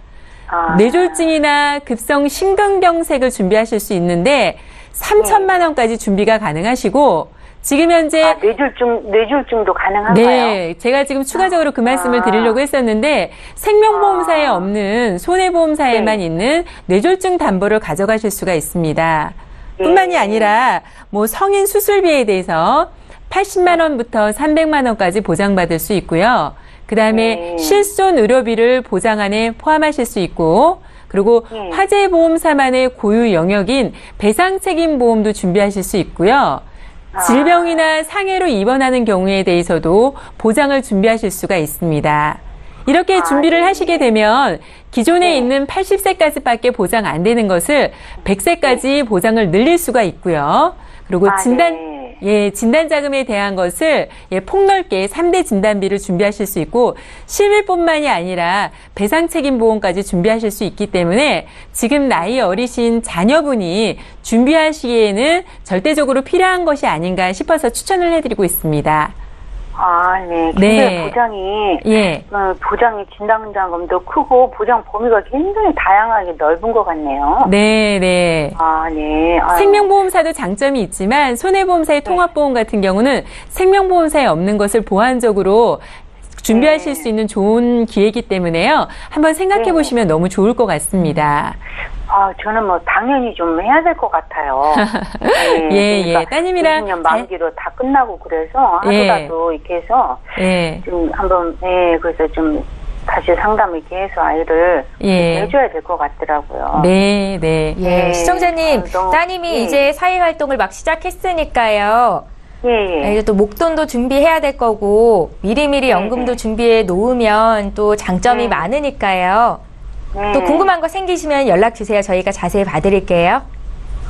뇌졸중이나 급성 심근경색을 준비하실 수 있는데 3천만 원까지 준비가 가능하시고 지금 현재 뇌졸중도 가능한가요? 네, 제가 지금 추가적으로 그 말씀을 드리려고 했었는데 생명보험사에 없는 손해보험사에만 있는 뇌졸중 담보를 가져가실 수가 있습니다. 뿐만이 아니라 뭐 성인 수술비에 대해서 80만 원부터 300만 원까지 보장받을 수 있고요. 그다음에 실손 의료비를 보장안에 포함하실 수 있고 그리고 화재보험사만의 고유 영역인 배상책임보험도 준비하실 수 있고요. 질병이나 상해로 입원하는 경우에 대해서도 보장을 준비하실 수가 있습니다. 이렇게 준비를 하시게 되면 기존에 있는 80세까지밖에 보장 안 되는 것을 100세까지 보장을 늘릴 수가 있고요. 그리고 진단자금에 대한 것을 폭넓게 3대 진단비를 준비하실 수 있고 실비뿐만이 아니라 배상책임보험까지 준비하실 수 있기 때문에 지금 나이 어리신 자녀분이 준비하시기에는 절대적으로 필요한 것이 아닌가 싶어서 추천을 해드리고 있습니다. 근데 보장이 진단자금도 크고 보장 범위가 굉장히 다양하게 넓은 것 같네요. 생명보험사도 장점이 있지만 손해보험사의 통합보험 같은 경우는 생명보험사에 없는 것을 보완적으로 준비하실 수 있는 좋은 기회이기 때문에요. 한번 생각해 보시면 너무 좋을 것 같습니다. 저는 뭐 당연히 좀 해야 될 것 같아요. 그러니까 따님이랑 20년 만기로 다 끝나고 그래서 하루라도 이렇게 해서 좀 한번 그래서 좀 다시 상담 이렇게 해서 아이를 해줘야 될 것 같더라고요. 시청자님, 따님이 이제 사회활동을 막 시작했으니까요. 예. 이제 또 목돈도 준비해야 될 거고 미리미리 연금도 준비해 놓으면 또 장점이 많으니까요. 또 궁금한 거 생기시면 연락 주세요. 저희가 자세히 봐드릴게요.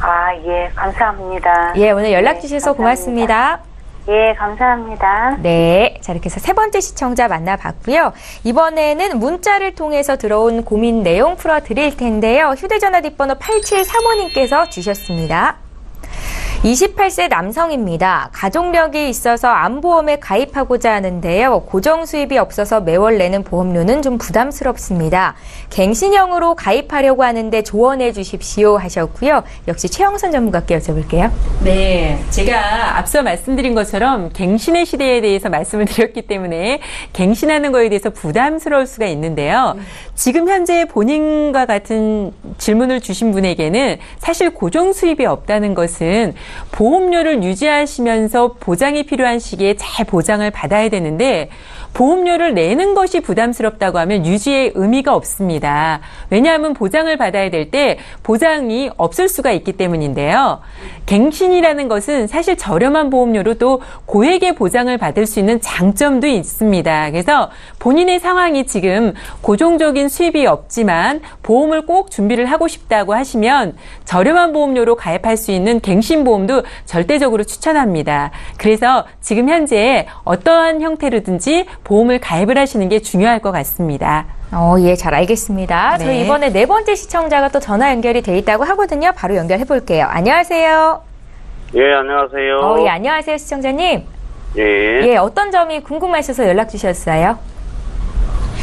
아, 예, 감사합니다. 예, 오늘 연락 주셔서 고맙습니다. 예, 감사합니다. 네. 자, 이렇게 해서 세 번째 시청자 만나봤고요. 이번에는 문자를 통해서 들어온 고민 내용 풀어드릴 텐데요. 휴대전화 뒷번호 8735님께서 주셨습니다. 28세 남성입니다. 가족력이 있어서 암보험에 가입하고자 하는데요. 고정 수입이 없어서 매월 내는 보험료는 좀 부담스럽습니다. 갱신형으로 가입하려고 하는데 조언해 주십시오 하셨고요. 역시 최영선 전문가께 여쭤볼게요. 네, 제가 앞서 말씀드린 것처럼 갱신의 시대에 대해서 말씀을 드렸기 때문에 갱신하는 거에 대해서 부담스러울 수가 있는데요. 지금 현재 본인과 같은 질문을 주신 분에게는 사실 고정 수입이 없다는 것은 보험료를 유지하시면서 보장이 필요한 시기에 잘 보장을 받아야 되는데 보험료를 내는 것이 부담스럽다고 하면 유지의 의미가 없습니다. 왜냐하면 보장을 받아야 될 때 보장이 없을 수가 있기 때문인데요. 갱신이라는 것은 사실 저렴한 보험료로도 고액의 보장을 받을 수 있는 장점도 있습니다. 그래서 본인의 상황이 지금 고정적인 수입이 없지만 보험을 꼭 준비를 하고 싶다고 하시면 저렴한 보험료로 가입할 수 있는 갱신보험도 절대적으로 추천합니다. 그래서 지금 현재 어떠한 형태로든지 보험을 가입을 하시는 게 중요할 것 같습니다. 예, 잘 알겠습니다. 네. 저희 이번에 네 번째 시청자가 또 전화 연결이 돼 있다고 하거든요. 바로 연결해 볼게요. 안녕하세요. 예, 안녕하세요. 예, 안녕하세요, 시청자님. 예. 예, 어떤 점이 궁금하셔서 연락 주셨어요?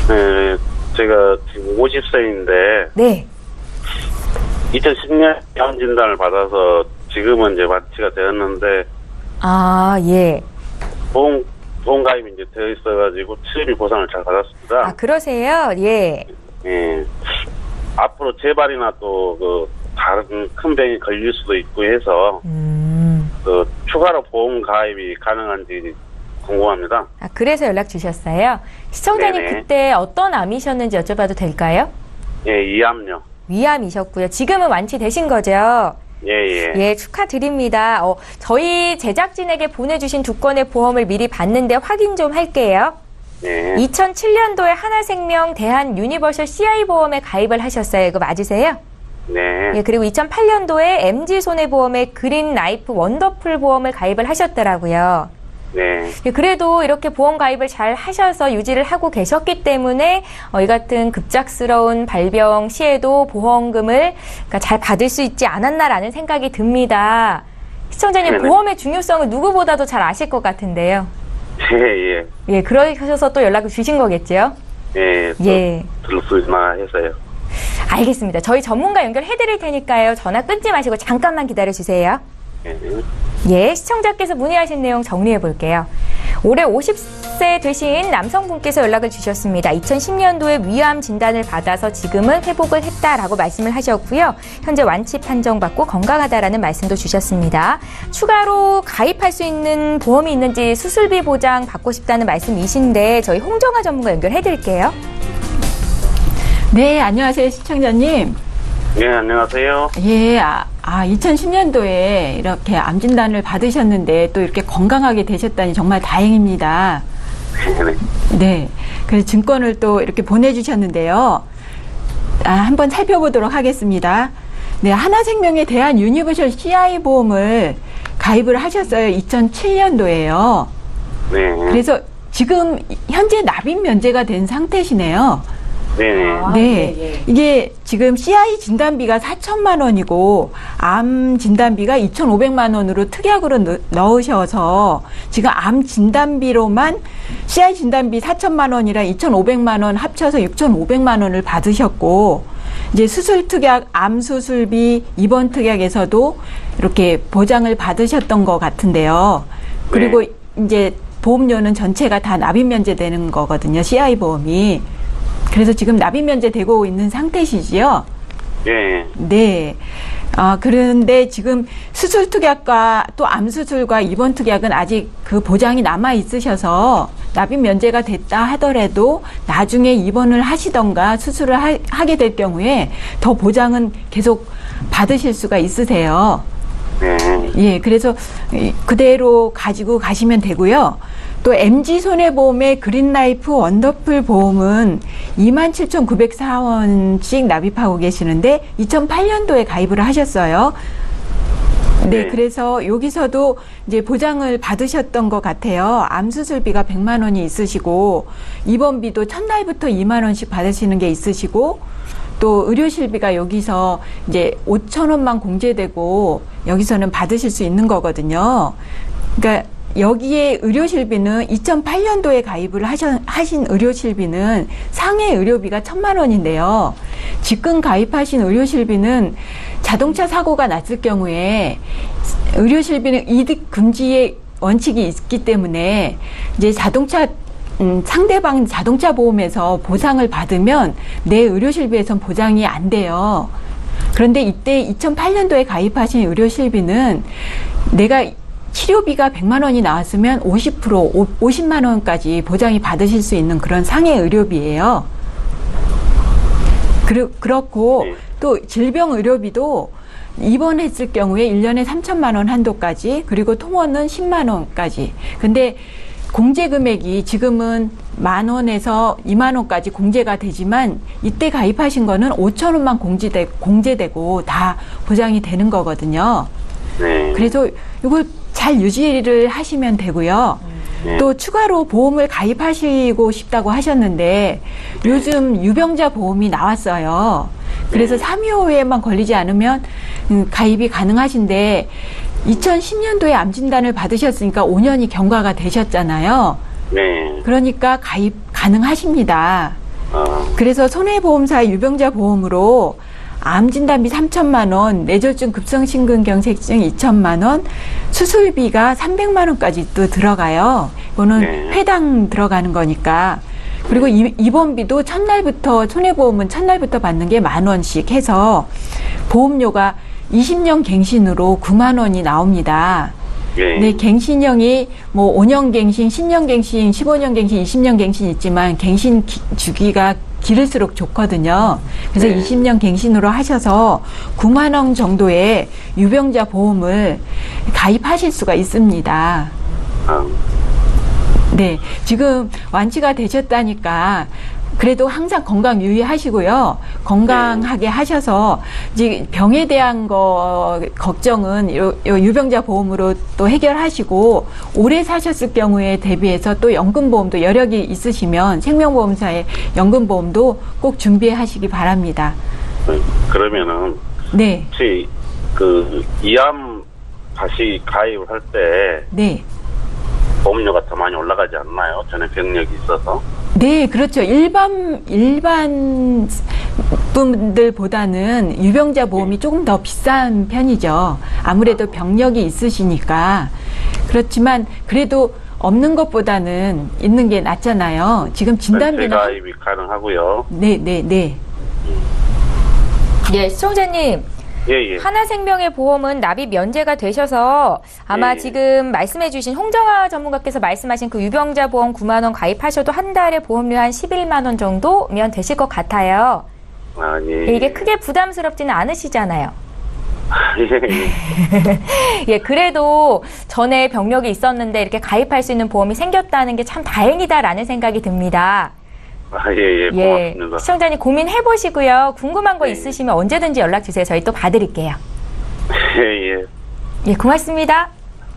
네, 제가 지금 50세인데. 네. 2010년 암 진단을 받아서 지금은 이제 완치가 되었는데. 아, 예. 보험 가입이 이제 되어 있어가지고 치료비 보상을 잘 받았습니다. 아, 그러세요? 예. 예. 앞으로 재발이나 또 다른 큰 병이 걸릴 수도 있고 해서 추가로 보험 가입이 가능한지 궁금합니다. 아, 그래서 연락 주셨어요? 시청자님 네네. 그때 어떤 암이셨는지 여쭤봐도 될까요? 예, 이암요. 위암이셨고요. 지금은 완치되신 거죠? 예. 예, 축하드립니다. 저희 제작진에게 보내주신 두 건의 보험을 미리 봤는데 확인 좀 할게요. 예. 2007년도에 하나생명 대한 유니버셜 CI 보험에 가입을 하셨어요. 이거 맞으세요? 네. 예, 그리고 2008년도에 MG손해보험에 그린 라이프 원더풀 보험을 가입을 하셨더라고요. 네. 예, 그래도 이렇게 보험 가입을 잘 하셔서 유지를 하고 계셨기 때문에 이 같은 급작스러운 발병 시에도 보험금을 그러니까 잘 받을 수 있지 않았나라는 생각이 듭니다. 시청자님, 네네. 보험의 중요성을 누구보다도 잘 아실 것 같은데요. 예. 예, 그러셔서 또 연락을 주신 거겠죠? 예. 예. 들을 수 있나 해서요. 알겠습니다. 저희 전문가 연결해드릴 테니까요. 전화 끊지 마시고 잠깐만 기다려주세요. 예. 예, 시청자께서 문의하신 내용 정리해 볼게요. 올해 50세 되신 남성분께서 연락을 주셨습니다. 2010년도에 위암 진단을 받아서 지금은 회복을 했다라고 말씀을 하셨고요. 현재 완치 판정받고 건강하다라는 말씀도 주셨습니다. 추가로 가입할 수 있는 보험이 있는지 수술비 보장 받고 싶다는 말씀이신데 저희 홍정아 전문가 연결해 드릴게요. 네, 안녕하세요, 시청자님. 네, 안녕하세요. 예, 2010년도에 이렇게 암 진단을 받으셨는데 또 이렇게 건강하게 되셨다니 정말 다행입니다. 네, 그래서 증권을 또 이렇게 보내주셨는데요. 한번 살펴보도록 하겠습니다. 네, 하나생명에 대한 유니버셜 CI 보험을 가입을 하셨어요. 2007년도에요. 네. 그래서 지금 현재 납입 면제가 된 상태시네요. 네네. 네. 이게 지금 CI 진단비가 4천만 원이고 암 진단비가 2,500만 원으로 특약으로 넣으셔서 지금 암 진단비로만 CI 진단비 4천만 원이랑 2,500만 원 합쳐서 6,500만 원을 받으셨고 이제 수술 특약, 암 수술비, 입원 특약에서도 이렇게 보장을 받으셨던 것 같은데요. 그리고 네. 이제 보험료는 전체가 다 납입 면제되는 거거든요. CI 보험이. 그래서 지금 납입 면제되고 있는 상태시지요? 네. 네. 그런데 지금 수술 특약과 또 암 수술과 입원 특약은 아직 그 보장이 남아 있으셔서 납입 면제가 됐다 하더라도 나중에 입원을 하시던가 수술을 하게 될 경우에 더 보장은 계속 받으실 수가 있으세요. 네. 예, 그래서 그대로 가지고 가시면 되고요. 또 MG손해보험의 그린라이프 원더풀 보험은 27,904원씩 납입하고 계시는데 2008년도에 가입을 하셨어요. 네, 그래서 여기서도 이제 보장을 받으셨던 것 같아요. 암 수술비가 100만 원이 있으시고 입원비도 첫날부터 2만 원씩 받으시는 게 있으시고 또 의료실비가 여기서 이제 5천 원만 공제되고 여기서는 받으실 수 있는 거거든요. 그러니까 여기에 의료실비는 2008년도에 가입을 하신 의료실비는 상해 의료비가 1,000만 원인데요. 지금 가입하신 의료실비는 자동차 사고가 났을 경우에 의료실비는 이득 금지의 원칙이 있기 때문에 이제 상대방 자동차 보험에서 보상을 받으면 내 의료실비에선 보장이 안 돼요. 그런데 이때 2008년도에 가입하신 의료실비는 내가 치료비가 100만 원이 나왔으면 50만 원까지 보장이 받으실 수 있는 그런 상해 의료비예요. 그렇고 또 질병 의료비도 입원했을 경우에 1년에 3천만 원 한도까지 그리고 통원은 10만 원까지. 근데 공제 금액이 지금은 1만 원에서 2만 원까지 공제가 되지만 이때 가입하신 거는 5천 원만 공제되고 다 보장이 되는 거거든요. 네. 그래서 이걸 잘 유지를 하시면 되고요. 또 추가로 보험을 가입하시고 싶다고 하셨는데 요즘 유병자 보험이 나왔어요. 그래서 3.25회만 걸리지 않으면 가입이 가능하신데 2010년도에 암 진단을 받으셨으니까 5년이 경과가 되셨잖아요. 네. 그러니까 가입 가능하십니다. 그래서 손해보험사 유병자 보험으로 암 진단비 3천만 원, 뇌졸중 급성심근경색증 2천만 원, 수술비가 300만 원까지 또 들어가요. 이거는 회당 들어가는 거니까. 그리고 입원비도 첫날부터 손해보험은 첫날부터 받는 게 1만 원씩 해서 보험료가 20년 갱신으로 9만 원이 나옵니다. 네, 갱신형이 뭐 5년 갱신, 10년 갱신, 15년 갱신, 20년 갱신 있지만 갱신 주기가 길을수록 좋거든요. 그래서 20년 갱신으로 하셔서 9만 원 정도의 유병자 보험을 가입하실 수가 있습니다. 네, 지금 완치가 되셨다니까 그래도 항상 건강 유의하시고요. 건강하게 하셔서 이제 병에 대한 걱정은 유병자 보험으로 또 해결하시고 오래 사셨을 경우에 대비해서 또 연금보험도 여력이 있으시면 생명보험사의 연금보험도 꼭 준비하시기 바랍니다. 그러면은 혹시 이암 다시 가입을 할 때 보험료가 더 많이 올라가지 않나요? 전에 병력이 있어서. 네, 그렇죠. 일반 분들보다는 유병자 보험이 조금 더 비싼 편이죠. 아무래도 병력이 있으시니까. 그렇지만 그래도 없는 것보다는 있는 게 낫잖아요. 지금 진단비는 가입이 가능하고요. 네. 예, 시청자님. 하나생명의 보험은 납입 면제가 되셔서 아마 지금 말씀해주신 홍정아 전문가께서 말씀하신 그 유병자 보험 9만 원 가입하셔도 한 달에 보험료 한 11만 원 정도면 되실 것 같아요. 이게 크게 부담스럽지는 않으시잖아요. 예, 그래도 전에 병력이 있었는데 이렇게 가입할 수 있는 보험이 생겼다는 게 참 다행이다라는 생각이 듭니다. 고맙습니다. 시청자님 고민해보시고요. 궁금한 거 있으시면 언제든지 연락주세요. 저희 또 봐드릴게요. 예, 고맙습니다.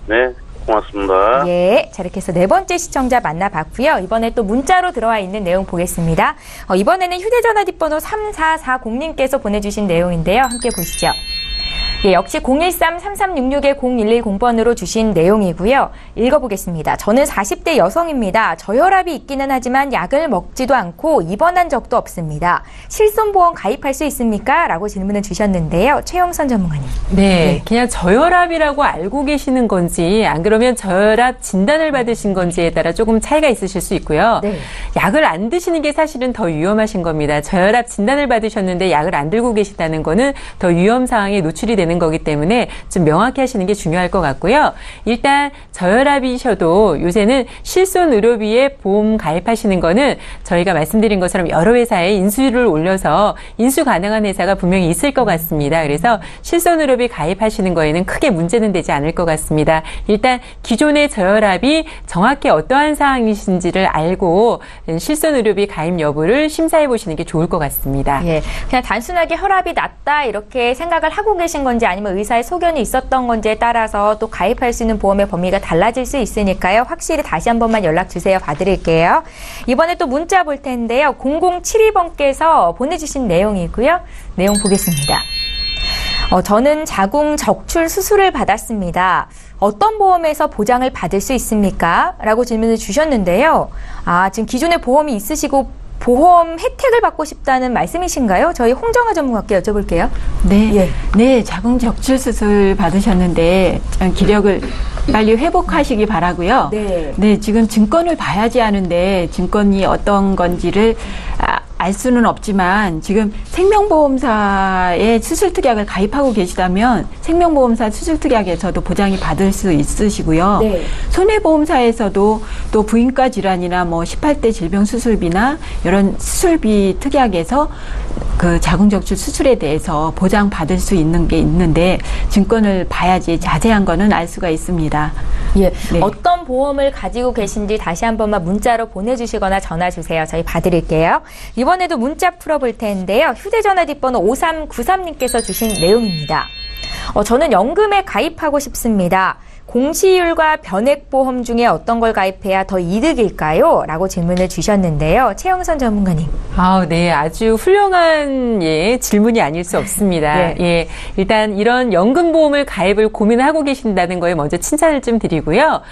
네, 고맙습니다. 예, 자, 이렇게 해서 네 번째 시청자 만나봤고요. 이번에 또 문자로 들어와 있는 내용 보겠습니다. 이번에는 휴대전화 뒷번호 3440님께서 보내주신 내용인데요. 함께 보시죠. 예, 역시 013-3366-0110번으로 주신 내용이고요. 읽어보겠습니다. 저는 40대 여성입니다. 저혈압이 있기는 하지만 약을 먹지도 않고 입원한 적도 없습니다. 실손보험 가입할 수 있습니까? 라고 질문을 주셨는데요. 최영선 전문가님. 네, 그냥 저혈압이라고 알고 계시는 건지 안 그러면 저혈압 진단을 받으신 건지에 따라 조금 차이가 있으실 수 있고요. 약을 안 드시는 게 사실은 더 위험하신 겁니다. 저혈압 진단을 받으셨는데 약을 안 들고 계시다는 거는 더 위험 상황에 노출이 되는 거기 때문에 좀 명확히 하시는 게 중요할 것 같고요. 일단 저혈압이셔도 요새는 실손 의료비에 보험 가입하시는 거는 저희가 말씀드린 것처럼 여러 회사에 인수를 올려서 인수 가능한 회사가 분명히 있을 것 같습니다. 그래서 실손 의료비 가입하시는 거에는 크게 문제는 되지 않을 것 같습니다. 일단 기존의 저혈압이 정확히 어떠한 사항이신지를 알고 실손 의료비 가입 여부를 심사해 보시는 게 좋을 것 같습니다. 예, 그냥 단순하게 혈압이 낮다 이렇게 생각을 하고 계신 건지 아니면 의사의 소견이 있었던 건지에 따라서 또 가입할 수 있는 보험의 범위가 달라질 수 있으니까요. 확실히 다시 한 번만 연락 주세요. 봐드릴게요. 이번에 또 문자 볼 텐데요. 0072번께서 보내주신 내용이고요. 내용 보겠습니다. 저는 자궁 적출 수술을 받았습니다. 어떤 보험에서 보장을 받을 수 있습니까? 라고 질문을 주셨는데요. 지금 기존에 보험이 있으시고 보험 혜택을 받고 싶다는 말씀이신가요? 저희 홍정아 전문가께 여쭤볼게요. 네, 예. 네, 자궁 적출 수술 받으셨는데 기력을 빨리 회복하시기 바라고요. 네, 지금 증권을 봐야지 하는데 증권이 어떤 건지를 알 수는 없지만 지금 생명보험사의 수술특약을 가입하고 계시다면 생명보험사 수술특약에서도 보장이 받을 수 있으시고요. 네. 손해보험사에서도 또 부인과 질환이나 뭐 18대 질병 수술비나 이런 수술비 특약에서 그 자궁적출 수술에 대해서 보장 받을 수 있는 게 있는데 증권을 봐야지 자세한 거는 알 수가 있습니다. 예, 네. 어떤 보험을 가지고 계신지 다시 한 번만 문자로 보내주시거나 전화 주세요. 저희 봐드릴게요. 이번에도 문자 풀어볼 텐데요. 휴대전화 뒷번호 5393님께서 주신 내용입니다. 저는 연금에 가입하고 싶습니다. 공시율과 변액보험 중에 어떤 걸 가입해야 더 이득일까요? 라고 질문을 주셨는데요. 최영선 전문가님. 네. 아주 훌륭한, 질문이 아닐 수 없습니다. 네. 예. 일단 이런 연금보험을 가입을 고민하고 계신다는 거에 먼저 칭찬을 좀 드리고요.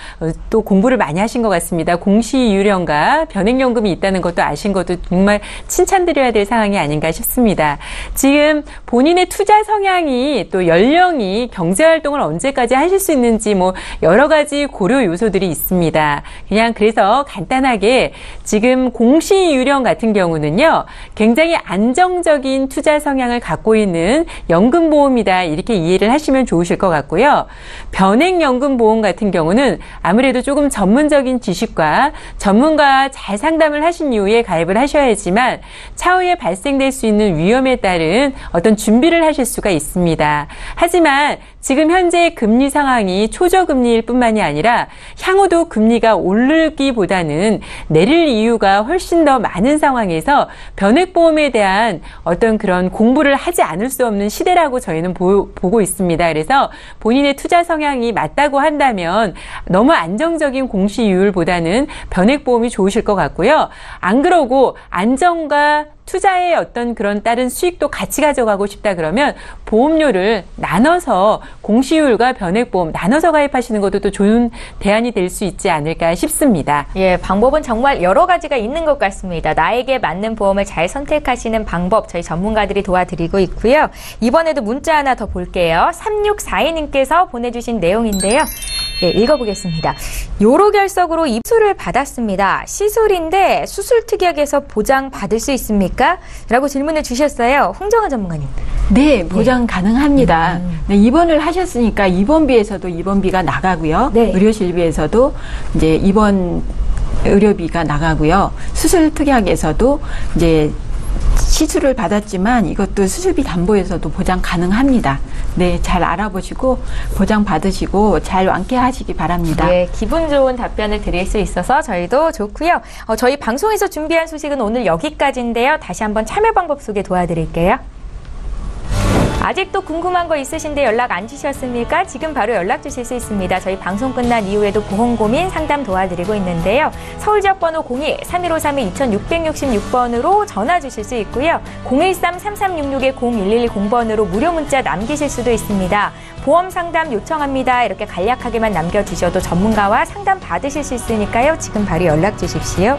또 공부를 많이 하신 것 같습니다. 공시유령과 변액연금이 있다는 것도 아신 것도 정말 칭찬드려야 될 상황이 아닌가 싶습니다. 지금 본인의 투자 성향이 또 연령이 경제활동을 언제까지 하실 수 있는지 여러 가지 고려 요소들이 있습니다. 그냥 그래서 간단하게 지금 공시유령 같은 경우는요, 굉장히 안정적인 투자 성향을 갖고 있는 연금보험이다. 이렇게 이해를 하시면 좋으실 것 같고요. 변액연금보험 같은 경우는 아무래도 조금 전문적인 지식과 전문가와 잘 상담을 하신 이후에 가입을 하셔야지만 차후에 발생될 수 있는 위험에 따른 어떤 준비를 하실 수가 있습니다. 하지만 지금 현재 금리 상황이 초저금리일 뿐만이 아니라 향후도 금리가 오르기보다는 내릴 이유가 훨씬 더 많은 상황에서 변액보험에 대한 어떤 그런 공부를 하지 않을 수 없는 시대라고 저희는 보고 있습니다. 그래서 본인의 투자 성향이 맞다고 한다면 너무 안정적인 공시율보다는 변액보험이 좋으실 것 같고요. 안 그러고 안정과 투자의 어떤 그런 다른 수익도 같이 가져가고 싶다 그러면 보험료를 나눠서 공시율과 변액보험 나눠서 가입하시는 것도 또 좋은 대안이 될 수 있지 않을까 싶습니다. 예, 방법은 정말 여러 가지가 있는 것 같습니다. 나에게 맞는 보험을 잘 선택하시는 방법 저희 전문가들이 도와드리고 있고요. 이번에도 문자 하나 더 볼게요. 3642님께서 보내주신 내용인데요. 예, 읽어보겠습니다. 요로결석으로 입술을 받았습니다. 시술인데 수술특약에서 보장 받을 수 있습니까? 라고 질문을 주셨어요. 홍정아 전문가님. 네, 보장 가능합니다. 네, 입원을 하셨으니까 입원비에서도 입원비가 나가고요. 네. 의료실비에서도 이제 입원 의료비가 나가고요. 수술특약에서도 이제 시술을 받았지만 이것도 수술비 담보에서도 보장 가능합니다. 네, 잘 알아보시고 보장 받으시고 잘 완쾌하시기 바랍니다. 네, 기분 좋은 답변을 드릴 수 있어서 저희도 좋고요. 저희 방송에서 준비한 소식은 오늘 여기까지인데요. 다시 한번 참여 방법 소개 도와드릴게요. 아직도 궁금한 거 있으신데 연락 안 주셨습니까? 지금 바로 연락 주실 수 있습니다. 저희 방송 끝난 이후에도 보험 고민 상담 도와드리고 있는데요. 서울 지역번호 02-3153-2666번으로 전화 주실 수 있고요. 013-3366-0110번으로 무료 문자 남기실 수도 있습니다. 보험 상담 요청합니다. 이렇게 간략하게만 남겨주셔도 전문가와 상담 받으실 수 있으니까요. 지금 바로 연락 주십시오.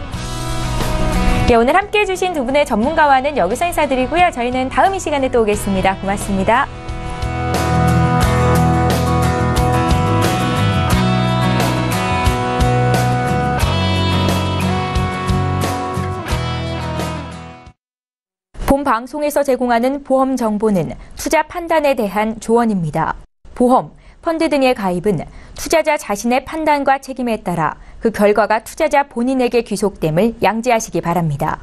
네, 오늘 함께해 주신 두 분의 전문가와는 여기서 인사드리고요. 저희는 다음 이 시간에 또 오겠습니다. 고맙습니다. 방송에서 제공하는 보험 정보는 투자 판단에 대한 조언입니다. 보험, 펀드 등의 가입은 투자자 자신의 판단과 책임에 따라 그 결과가 투자자 본인에게 귀속됨을 양지하시기 바랍니다.